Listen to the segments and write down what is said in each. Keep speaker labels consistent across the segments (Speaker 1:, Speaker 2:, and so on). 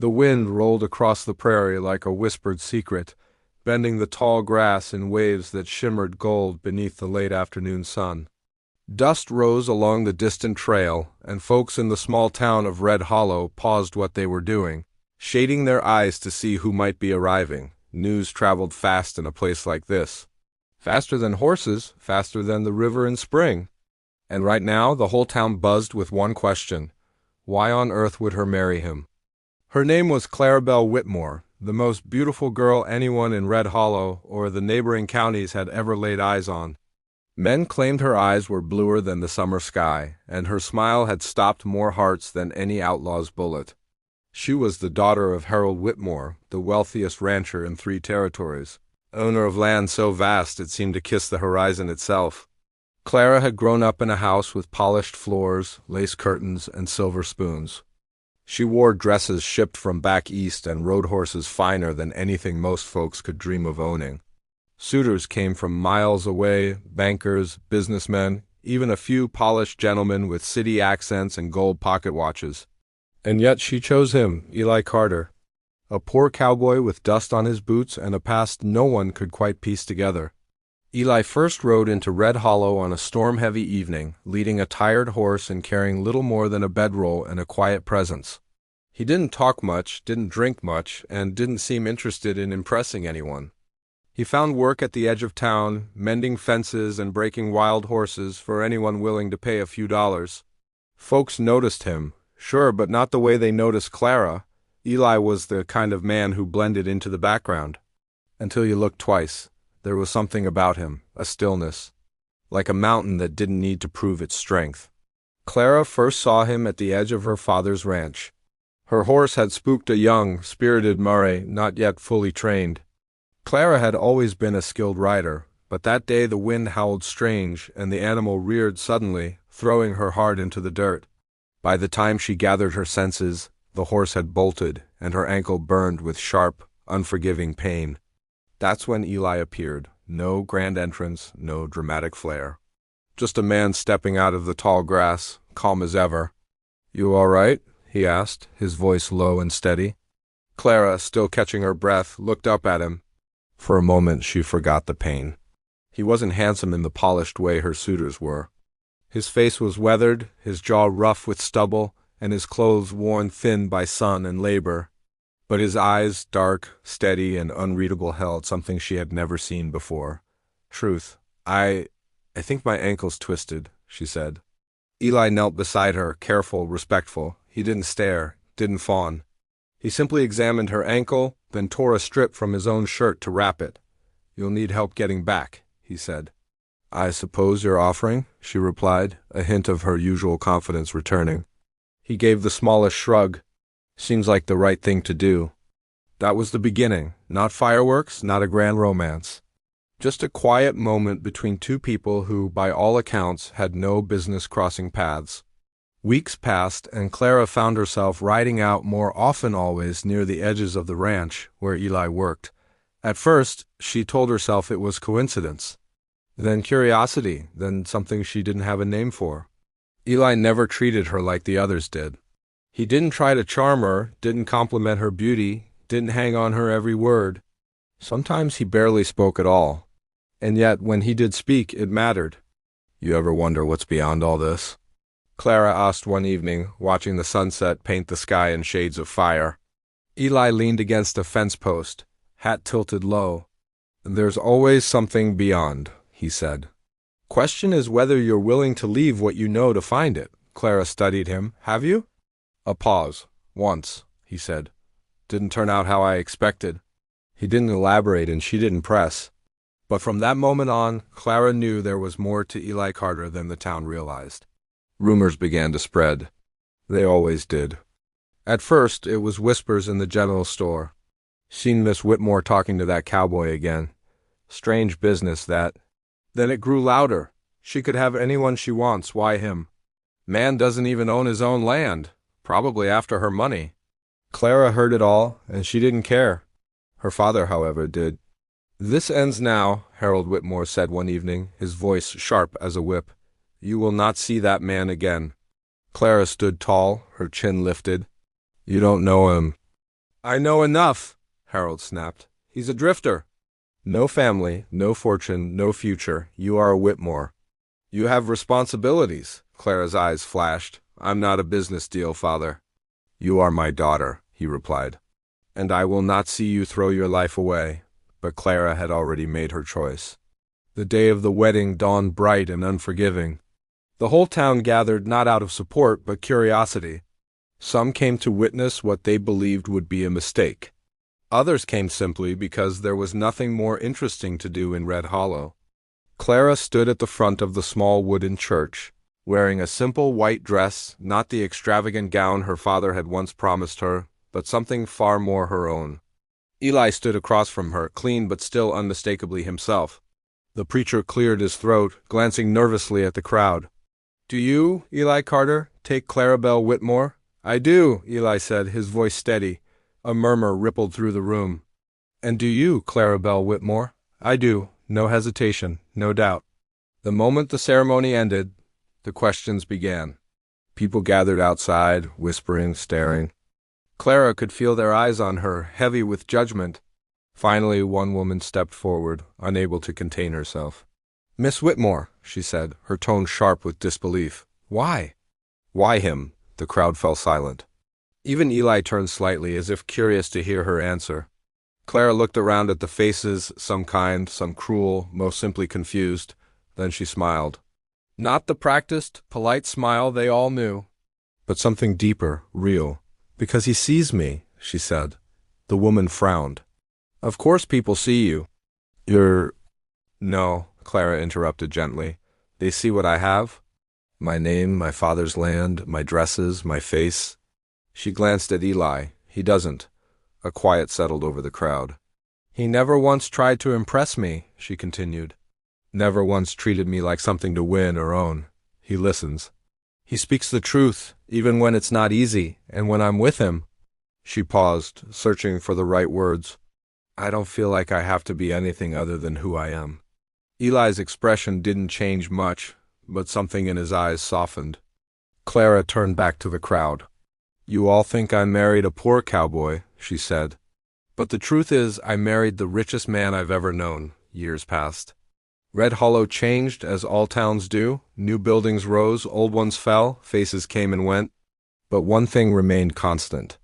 Speaker 1: The wind rolled across the prairie like a whispered secret, bending the tall grass in waves that shimmered gold beneath the late afternoon sun. Dust rose along the distant trail, and folks in the small town of Red Hollow paused what they were doing, shading their eyes to see who might be arriving. News traveled fast in a place like this. Faster than horses, faster than the river in spring. And right now, the whole town buzzed with one question. Why on earth would her marry him? Her name was Clara Whitmore, the most beautiful girl anyone in Red Hollow or the neighboring counties had ever laid eyes on. Men claimed her eyes were bluer than the summer sky, and her smile had stopped more hearts than any outlaw's bullet. She was the daughter of Harold Whitmore, the wealthiest rancher in 3 territories, owner of land so vast it seemed to kiss the horizon itself. Clara had grown up in a house with polished floors, lace curtains, and silver spoons. She wore dresses shipped from back east and rode horses finer than anything most folks could dream of owning. Suitors came from miles away, bankers, businessmen, even a few polished gentlemen with city accents and gold pocket watches. And yet she chose him, Eli Carter, a poor cowboy with dust on his boots and a past no one could quite piece together. Eli first rode into Red Hollow on a storm-heavy evening, leading a tired horse and carrying little more than a bedroll and a quiet presence. He didn't talk much, didn't drink much, and didn't seem interested in impressing anyone. He found work at the edge of town, mending fences and breaking wild horses for anyone willing to pay a few dollars. Folks noticed him, sure, but not the way they noticed Clara. Eli was the kind of man who blended into the background. Until you looked twice. There was something about him, a stillness, like a mountain that didn't need to prove its strength. Clara first saw him at the edge of her father's ranch. Her horse had spooked a young, spirited Murray, not yet fully trained. Clara had always been a skilled rider, but that day the wind howled strange, and the animal reared suddenly, throwing her hard into the dirt. By the time she gathered her senses, the horse had bolted, and her ankle burned with sharp, unforgiving pain. That's when Eli appeared. No grand entrance, no dramatic flair. Just a man stepping out of the tall grass, calm as ever. "You all right?" he asked, his voice low and steady. Clara, still catching her breath, looked up at him. For a moment she forgot the pain. He wasn't handsome in the polished way her suitors were. His face was weathered, his jaw rough with stubble, and his clothes worn thin by sun and labor. But his eyes, dark, steady, and unreadable, held something she had never seen before. "Truth, I think my ankle's twisted," she said. Eli knelt beside her, careful, respectful. He didn't stare, didn't fawn. He simply examined her ankle, then tore a strip from his own shirt to wrap it. "You'll need help getting back," he said. "I suppose you're offering," she replied, a hint of her usual confidence returning. He gave the smallest shrug. "Seems like the right thing to do." That was the beginning. Not fireworks, not a grand romance. Just a quiet moment between 2 people who, by all accounts, had no business crossing paths. Weeks passed, and Clara found herself riding out more often always near the edges of the ranch where Eli worked. At first, she told herself it was coincidence. Then curiosity, then something she didn't have a name for. Eli never treated her like the others did. He didn't try to charm her, didn't compliment her beauty, didn't hang on her every word. Sometimes he barely spoke at all. And yet, when he did speak, it mattered. "You ever wonder what's beyond all this?" Clara asked one evening, watching the sunset paint the sky in shades of fire. Eli leaned against a fence post, hat tilted low. "There's always something beyond," he said. "Question is whether you're willing to leave what you know to find it." Clara studied him. "Have you?" A pause. "Once," he said. "Didn't turn out how I expected." He didn't elaborate and she didn't press. But from that moment on, Clara knew there was more to Eli Carter than the town realized. Rumors began to spread. They always did. At first, it was whispers in the general store. "Seen Miss Whitmore talking to that cowboy again. Strange business, that." Then it grew louder. She could have anyone she wants, why him? Man doesn't even own his own land. Probably after her money. Clara heard it all, and she didn't care. Her father, however, did. "This ends now," Harold Whitmore said one evening, his voice sharp as a whip. "You will not see that man again." Clara stood tall, her chin lifted. "You don't know him." I know enough, Harold snapped. He's a drifter. No family, no fortune, no future. You are a Whitmore. You have responsibilities, Clara's eyes flashed. I'm not a business deal, father. You are my daughter, he replied. And I will not see you throw your life away. But Clara had already made her choice. The day of the wedding dawned bright and unforgiving. The whole town gathered not out of support but curiosity. Some came to witness what they believed would be a mistake. Others came simply because there was nothing more interesting to do in Red Hollow. Clara stood at the front of the small wooden church, wearing a simple white dress, not the extravagant gown her father had once promised her, but something far more her own. Eli stood across from her, clean but still unmistakably himself. The preacher cleared his throat, glancing nervously at the crowd. Do you, Eli Carter, take Clarabelle Whitmore? I do, Eli said, his voice steady. A murmur rippled through the room. And do you, Clarabelle Whitmore? I do, no hesitation, no doubt. The moment the ceremony ended, the questions began. People gathered outside, whispering, staring. Clara could feel their eyes on her, heavy with judgment. Finally, one woman stepped forward, unable to contain herself. Miss Whitmore, she said, her tone sharp with disbelief. Why? Why him? The crowd fell silent. Even Eli turned slightly, as if curious to hear her answer. Clara looked around at the faces, some kind, some cruel, most simply confused. Then she smiled. Not the practiced, polite smile they all knew, but something deeper, real. Because he sees me, she said. The woman frowned. Of course people see you. You're... No, Clara interrupted gently. They see what I have. My name, my father's land, my dresses, my face. She glanced at Eli. He doesn't. A quiet settled over the crowd. He never once tried to impress me, she continued. Never once treated me like something to win or own. He listens. He speaks the truth, even when it's not easy, and when I'm with him. She paused, searching for the right words. I don't feel like I have to be anything other than who I am. Eli's expression didn't change much, but something in his eyes softened. Clara turned back to the crowd. You all think I married a poor cowboy, she said. But the truth is I married the richest man I've ever known. Years passed. Red Hollow changed, as all towns do. New buildings rose, old ones fell, faces came and went. But one thing remained constant.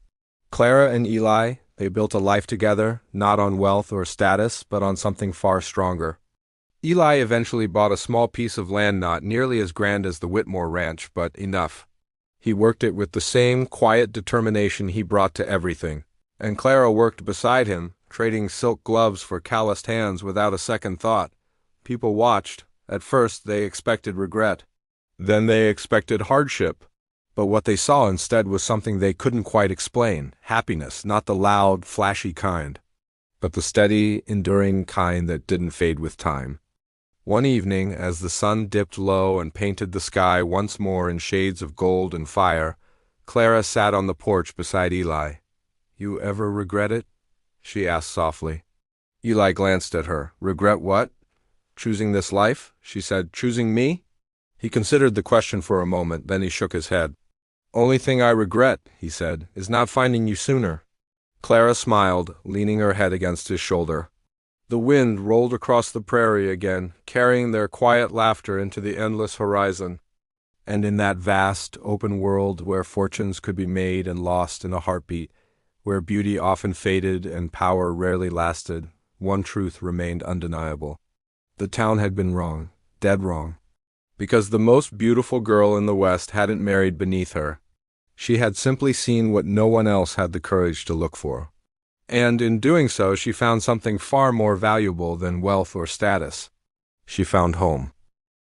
Speaker 1: Clara and Eli, they built a life together, not on wealth or status, but on something far stronger. Eli eventually bought a small piece of land not nearly as grand as the Whitmore Ranch, but enough. He worked it with the same quiet determination he brought to everything. And Clara worked beside him, trading silk gloves for calloused hands without a second thought. People watched. At first, they expected regret. Then they expected hardship. But what they saw instead was something they couldn't quite explain. Happiness, not the loud, flashy kind, but the steady, enduring kind that didn't fade with time. One evening, as the sun dipped low and painted the sky once more in shades of gold and fire, Clara sat on the porch beside Eli. You ever regret it? She asked softly. Eli glanced at her. Regret what? Choosing this life? She said. Choosing me? He considered the question for a moment, then he shook his head. Only thing I regret, he said, is not finding you sooner. Clara smiled, leaning her head against his shoulder. The wind rolled across the prairie again, carrying their quiet laughter into the endless horizon. And in that vast, open world where fortunes could be made and lost in a heartbeat, where beauty often faded and power rarely lasted, one truth remained undeniable. The town had been wrong, dead wrong. Because the most beautiful girl in the West hadn't married beneath her. She had simply seen what no one else had the courage to look for. And in doing so, she found something far more valuable than wealth or status. She found home.